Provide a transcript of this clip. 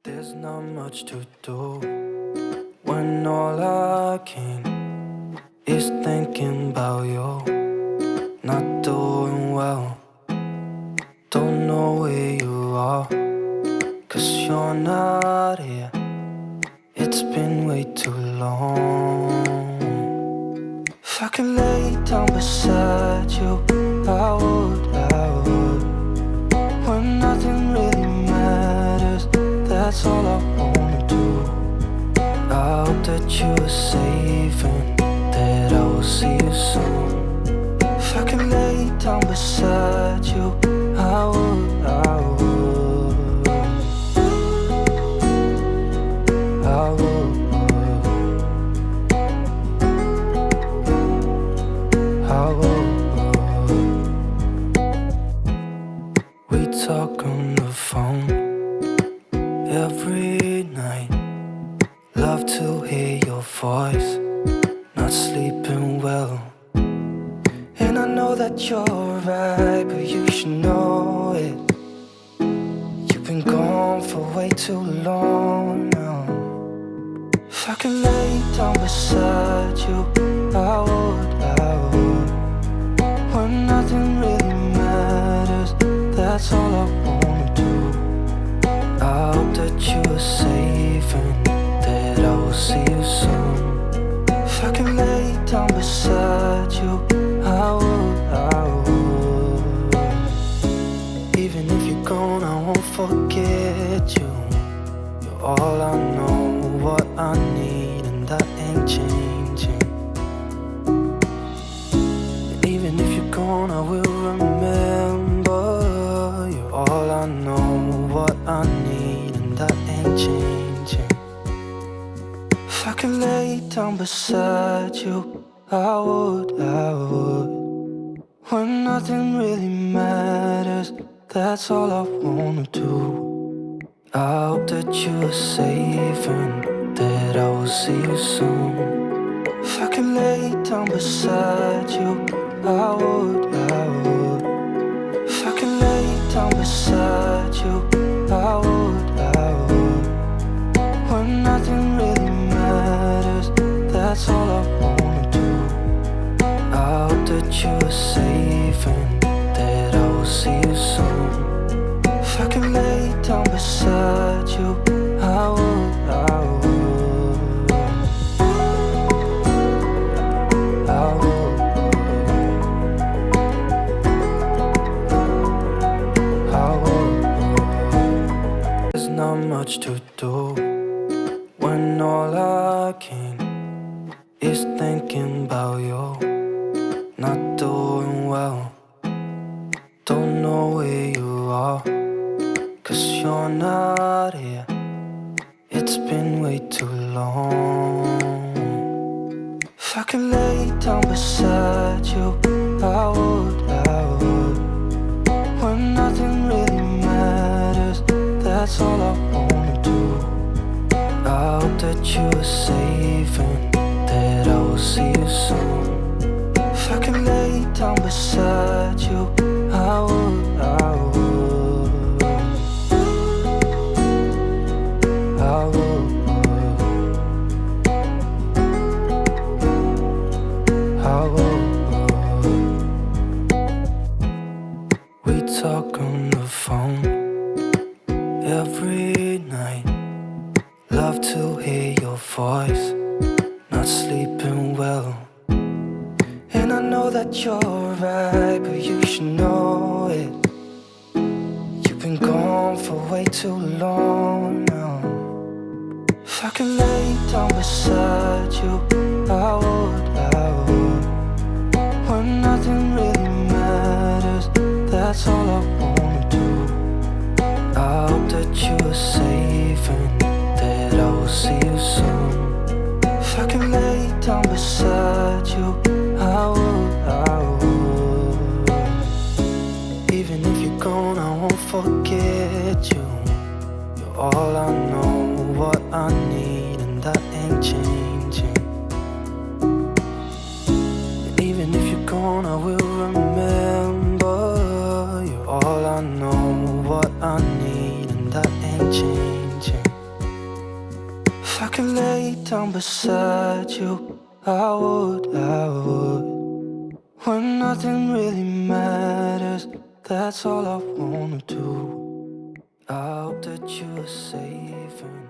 There's not much to do when all I can is thinking about you. Not doing well, don't know where you are, 'cause you're not here. It's been way too long. If I could lay down beside you, I would. When nothing really matters, that's all I wanna do. I hope that you are safe and that I will see you soon. If I could lay down beside you, I would. We talk on the phone every night. Love to hear your voice. Not sleeping well, and I know that you're right, but you should know it. You've been gone for way too long now. If I could lay down beside you, I would. When nothing really matters, that's all I wanna do. I hope that you are safe and that I will see you soon. If I can lay down beside you, I would. Even if you're gone, I won't forget you. You're all I know, what I need, and that ain't changing. And even if you're gone, I will remember. You're all I know, what I need, and that ain't changing. If I could lay down beside you, I would. When nothing really matters, that's all I wanna do. I hope that you are safe and that I will see you soon. If I could lay down beside you, I would. If I could lay down beside you, I would. When nothing really matters, that's all I wanna do. I hope that you are safe and that I will see you soon. If I could lay down beside you, I would. There's not much to do when all I can is thinking about you. Not doing well, don't know where you are, 'cause you're not here. It's been way too long. If I could lay down beside you, I would. When nothing really matters, that's all I wanna do. I hope that you are safe and that I will see you soon. If I could lay down beside you, I would. We talk on the phone every night. Love to hear your voice. Not sleeping well, and I know that you're right, but you should know it. You've been gone for way too long now. If I could lay down beside you, I would. When nothing really matters, that's all I wanna do. I hope that you are safe and that I will see you soon. If I could lay down beside you, I would. Even if you're gone, I won't forget you. You're all I know, what I need, and that ain't changing. And even if you're gone, I will remember. You're all I know, what I need, and that ain't changing. could lay down beside you, I would. When nothing really matters, that's all I wanna do. I hope that you are safe and